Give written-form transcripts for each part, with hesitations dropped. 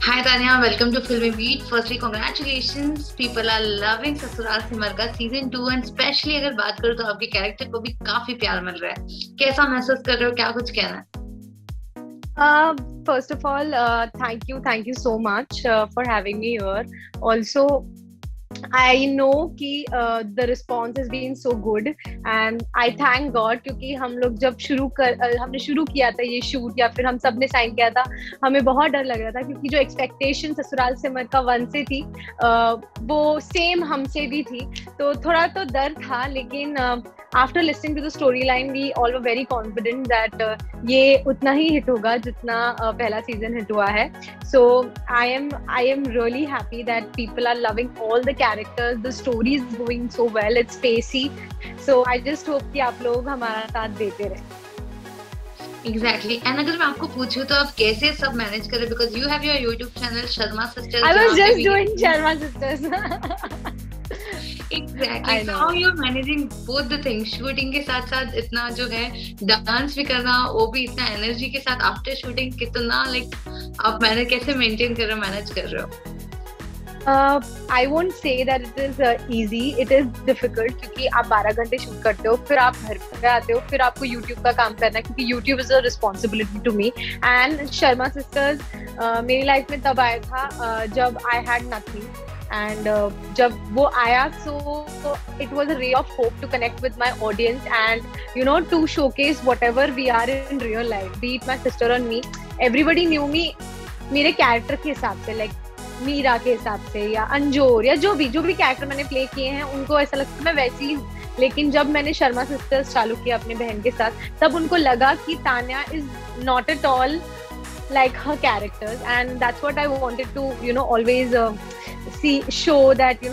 Hi Tanya, welcome to Filmy Beat. Firstly, congratulations. People are loving Sasural Simar का season 2 and specially अगर बात करूँ तो आपके कैरेक्टर को भी काफी प्यार मिल रहा है. कैसा महसूस कर रहे हो? क्या कुछ कहना है? First of all, thank you so much for having me here. Also, I know कि the response has been so good and I thank God क्योंकि हम लोग जब हमने शुरू किया था ये शूट या फिर हम सब ने साइन किया था, हमें बहुत डर लग रहा था क्योंकि जो एक्सपेक्टेशन ससुराल सिमर का 1 से थी वो सेम हमसे भी थी, तो थोड़ा तो डर था. लेकिन after listening to the story line we all were very confident that ये उतना ही हिट होगा जितना पहला सीजन हिट हुआ है. So I am really happy that people are loving all the characters. The story is going so well. It's pacey. So I just hope कि आप लोग हमारा साथ देते रहे. Exactly. And अगर मैं आपको पूछूं तो आप कैसे सब मैनेज करें? Because you have your YouTube channel Sharma Sisters. I was just doing Sharma Sisters. Exactly. So how you're managing both the things? Shooting के साथ साथ इतना जो है डांस भी करना, वो भी इतना एनर्जी के साथ आफ्टर शूटिंग कितना आप मैनेज कैसे मेंटेन कर रहे हो, मैनेज कर रहे हो? I won't say that it is easy. It is difficult क्योंकि आप 12 घंटे शूट करते हो, फिर आप घर पे आते हो, फिर आपको YouTube का काम करना है क्योंकि YouTube is a responsibility to me. And Sharma Sisters मेरी लाइफ में तब आया था जब I had nothing. And जब वो आया, so it was a ray of hope to connect with my audience and to showcase whatever we are in real life, be it my sister or me. Everybody knew me मेरे character के हिसाब से, मीरा के हिसाब से या अंजोर या जो भी कैरेक्टर मैंने प्ले किए हैं उनको ऐसा लगता है मैं वैसी ही हूँ. लेकिन जब मैंने शर्मा सिस्टर्स चालू किया अपने बहन के साथ, तब उनको लगा कि Tanya is not at all like her characters, and that's what I wanted to always show that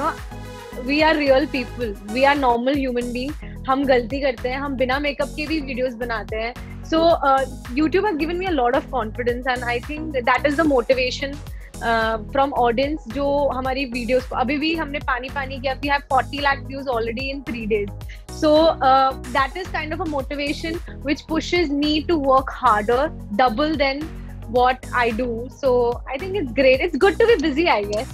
we are real people, we are normal human beings. हम गलती करते हैं, हम बिना मेकअप के भी वीडियोस बनाते हैं. So YouTube has given me a lot of confidence and I think that is the motivation from audience जो हमारी वीडियोस को अभी भी हमने पानी किया. We have 40 lakh views already in 3 days. So that is kind of a motivation which pushes me to work harder, double than what I do. So I think it's great. It's good to be busy, I guess.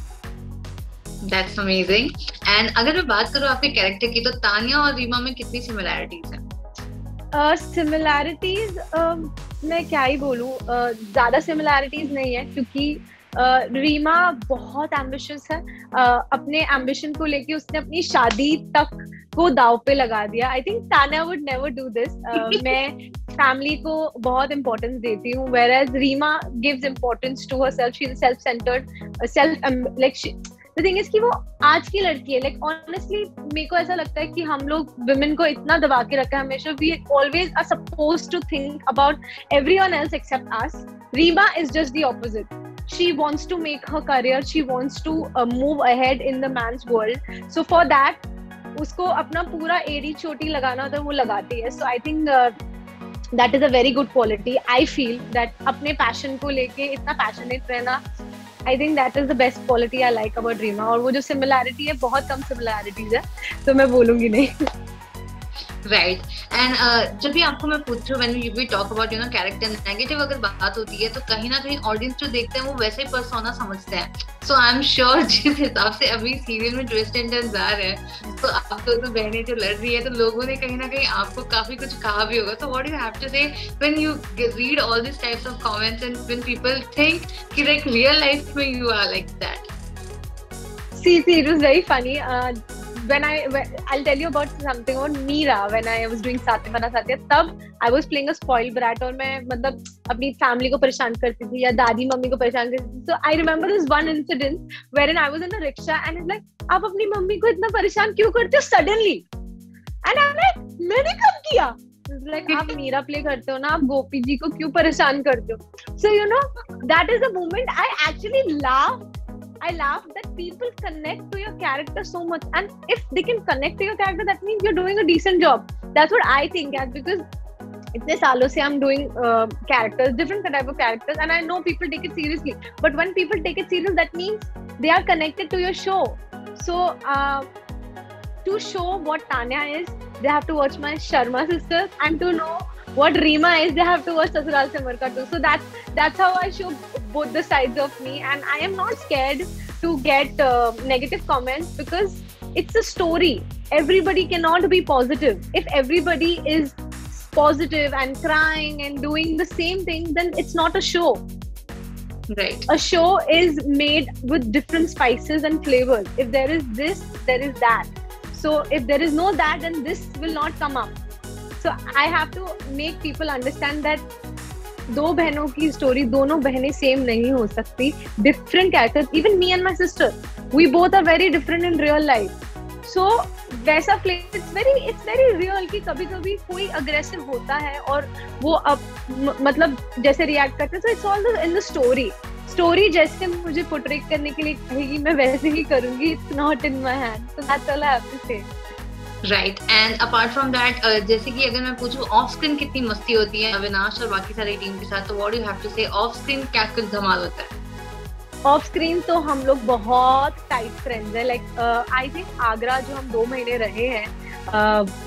That's amazing. And अगर मैं बात करूँ आपके character की, तो तान्या और रीमा में कितनी सिमिलैरिटीज हैं? सिमिलैरिटीज मैं क्या ही बोलूँ, ज्यादा सिमिलैरिटीज नहीं है क्योंकि रीमा बहुत एम्बिशियस है. अपने एम्बिशन को लेके उसने अपनी शादी तक को दाव पे लगा दिया. I think Tanya would never do this. मैं फैमिली को बहुत इम्पोर्टेंस देती हूँ, whereas Reema gives importance to herself. She's self-centered, the thing is कि वो आज की लड़की है. Honestly मेरे को ऐसा लगता है कि हम लोग women को इतना दबा के रखा है हमेशा. We always are supposed to think about everyone else except us. Reema is just the opposite. She wants to make her career. She wants to move ahead in the man's world. So for that उसको अपना पूरा एड़ी चोटी लगाना होता है, वो लगाती है. So I think that is a very good quality. I feel that अपने passion को लेके इतना passionate रहना, I think that is the best quality I like about Reema. और वो जो similarity है, बहुत कम similarities है, तो मैं बोलूँगी नहीं. Right. And जब भी आपको मैं पूछ रही हूँ, when we talk about character negative अगर बात होती है तो कहीं ना कहीं ऑडियंस जो देखते हैं वो वैसे ही पर्सोना समझते हैं. So I'm sure जिस हिसाब से अभी सीरियल में ट्विस्ट एंड टर्न्स आ रहे हैं, तो आप तो बहनें जो लड़ रही है, तो लोगों ने कहीं ना कहीं आपको काफी कुछ कहा भी होगा. So what do you have to say when you read all these types of comments and when people think कि real life में you are like that? See, it was very funny. I'll tell you about something about Meera. When I was doing Satya Bana Satya, तब I was playing a spoiled brat और मैं मतलब अपनी family को परेशान करती थी या दादी मम्मी को परेशान करती थी. So I remember this one incident wherein I was in a rickshaw and it's like, आप अपनी मम्मी को इतना परेशान क्यों करते हो suddenly? And I'm like, मैंने कब किया? It's like, आप मीरा प्ले करते हो ना, आप गोपी जी को क्यों परेशान करते हो? So that is the moment I actually laugh that people connect to your character so much, and if they can connect to your character, that means you're doing a decent job. That's what I think, because इतने सालों से I'm doing characters, different type of characters, and I know people take it seriously. But when people take it serious, that means they are connected to your show. So to show what Tanya is, they have to watch my Sharma Sisters, and to know what Reema is, they have to watch Sasural Se Marka too. So that's how I show both the sides of me, and I am not scared to get negative comments, because it's a story. Everybody cannot be positive. If everybody is positive and crying and doing the same thing, then it's not a show. Right. A show is made with different spices and flavors. If there is this, there is that. So if there is no that, then this will not come up. So I have to make people understand that दो बहनों की story, दोनों बहनें same नहीं हो सकती. Different characters. Even me and my sister, we both are very different in real life. So वैसा flavour, it's very real कि कभी कभी कोई अग्रेसिव होता है और वो अब मतलब जैसे रिएक्ट करते हैं. So it's all in the story. Story जैसे मुझे पोर्ट्रेट करने के लिए कहेगी, मैं वैसे ही करूंगी. It's not in my hand. So that's all I have to say. Right. And apart from that, जैसे कि अगर मैं पूछूं ऑफ स्क्रीन कितनी मस्ती होती है अविनाश और बाकी सारी टीम के साथ, तो what do you have to say, off screen क्या कुछ धमाल होता है? ऑफ स्क्रीन तो हम लोग बहुत टाइट फ्रेंड्स हैं. लाइक आई थिंक आगरा जो हम 2 महीने रहे हैं,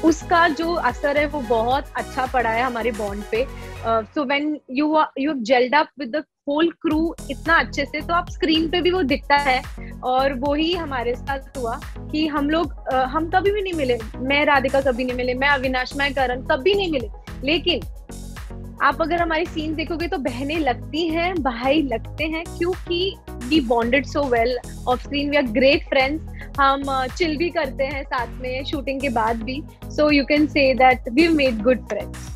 उसका जो असर है वो बहुत अच्छा पड़ा है हमारे बॉन्ड पे. So when you have gelled up with the whole crew इतना अच्छे से, तो आप स्क्रीन पे भी वो दिखता है. और वो ही हमारे साथ हुआ कि हम लोग हम कभी भी नहीं मिले. मैं राधिका कभी नहीं मिले, मैं अविनाश, मैं करण कभी नहीं मिले. लेकिन आप अगर हमारी सीन देखोगे तो बहनें लगती हैं, भाई लगते हैं, क्योंकि we bonded so well off screen. We are great friends. हम चिल भी करते हैं साथ में शूटिंग के बाद भी. So you can say that we made good friends.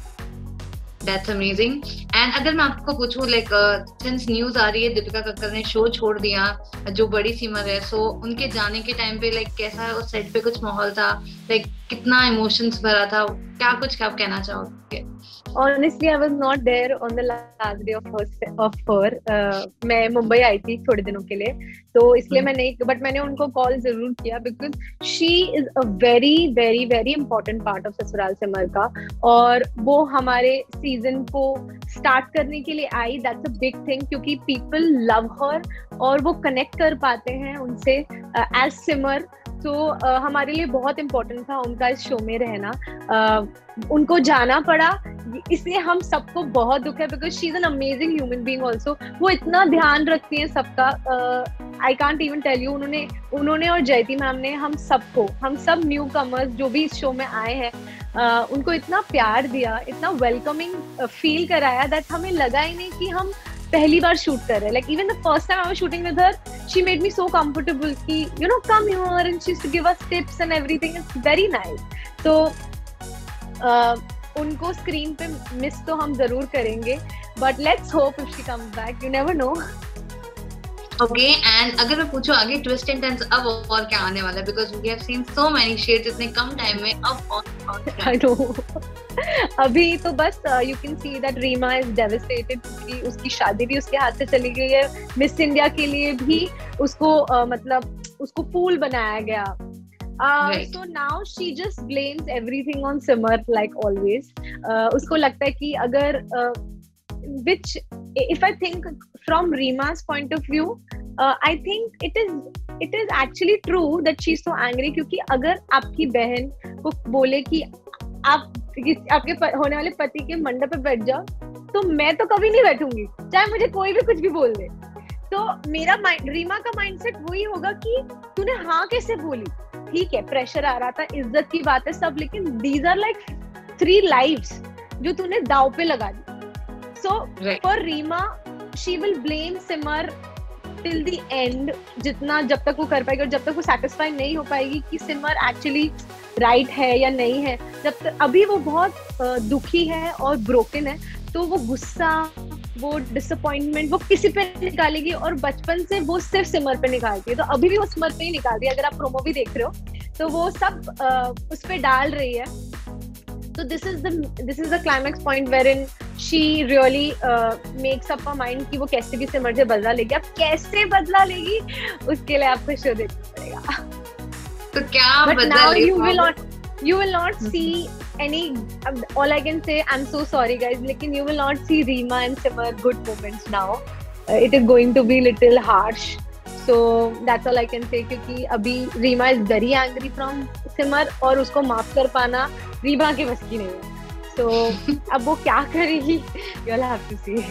That's amazing. And अगर मैं आपको पूछूं, लाइक सिंस न्यूज आ रही है दीपिका कक्कर ने शो छोड़ दिया, जो बड़ी सिमर है, सो उनके जाने के टाइम पे लाइक कैसा उस सेट पे कुछ माहौल था, लाइक कितना इमोशंस भरा था, क्या कुछ आप कहना चाहोगे? Honestly, I was not there on the last day of her. मैं मुंबई आई थी थोड़े दिनों के लिए, तो इसलिए मैं नहीं, बट मैंने उनको कॉल जरूर किया, because she is a very very very important part of ससुराल से मरका. और वो हमारे सीजन को स्टार्ट करने के लिए आई. दैट्स अ बिग थिंग, क्योंकि पीपल लव हर और वो कनेक्ट कर पाते हैं उनसे एज सिमर. तो हमारे लिए बहुत इम्पोर्टेंट था उनका इस शो में रहना. उनको जाना पड़ा, इसलिए हम सबको बहुत दुख है, because she is an amazing human being also. वो इतना ध्यान रखती हैं सबका. I can't even tell you. उन्होंने और जयती मैम ने हम सब न्यू कमर्स जो भी इस शो में आए हैं, उनको इतना प्यार दिया, इतना वेलकमिंग फील कराया, दैट हमें लगा ही नहीं कि हम पहली बार शूट कर रहे हैं. Like even the first time I was shooting with her, she made me so comfortable कि you know come here, and she used to give us tips and everything. It's very nice. तो उनको screen पे miss तो हम जरूर करेंगे, but let's hope if she comes back. You never know. Okay. And अगर मैं पूछूं आगे ट्विस्ट एंड टर्न्स अब और क्या आने वाला है, because we have seen so many shades इतने कम टाइम में, अब और आई नो. अभी तो बस you can see that Reema is devastated, क्योंकि उसकी शादी भी उसके हाथ से चली गई है. मिस इंडिया के लिए भी उसको मतलब उसको फूल बनाया गया. So now she just blames everything on Simar like always. उसको लगता है कि अगर which if I think from Reema's point of view, I think it is actually true that she's so angry, क्योंकि अगर आपकी बहन को बोले कि आप आपके होने वाले पति के मंडप पे बैठ जाओ, तो मैं तो कभी नहीं बैठूंगी, चाहे मुझे कोई भी कुछ भी बोल दे. तो मेरा रीमा का माइंडसेट वही होगा कि तूने हाँ कैसे बोली. ठीक है, प्रेशर आ रहा था, इज्जत की बात है सब, लेकिन दीज आर लाइक 3 lives जो तूने दाव पे लगा दी. So for Reema she will blame Simar till the end, जितना जब तक वो कर पाएगी, और जब तक वो सेटिस्फाई नहीं हो पाएगी कि सिमर एक्चुअली राइट है या नहीं है. जब तक अभी वो बहुत दुखी है और ब्रोकन है, तो वो गुस्सा, वो डिसअपॉइंटमेंट वो किसी पे निकालेगी, और बचपन से वो सिर्फ सिमर पे निकालती है. तो अभी भी वो सिमर पे ही निकाल रही है. अगर आप प्रोमो भी देख रहे हो तो वो सब उस पे डाल रही है. तो this is the climax point wherein she really makes up a mind कि वो कैसे भी सिमर से बदला लेगी. अब कैसे बदला लेगी उसके लिए आपको शो देखना पड़ेगा. तो क्या बदला लेगी? You will not see any. All I can say, I'm so sorry guys, लेकिन you will not see Reema and Simar good moments now. It is going to be little harsh. So that's all I can say, क्योंकि अभी Reema is very angry from Simar, और उसको माफ कर पाना Reema के बस की नहीं है. So अब वो क्या करेगी, you'll have to see.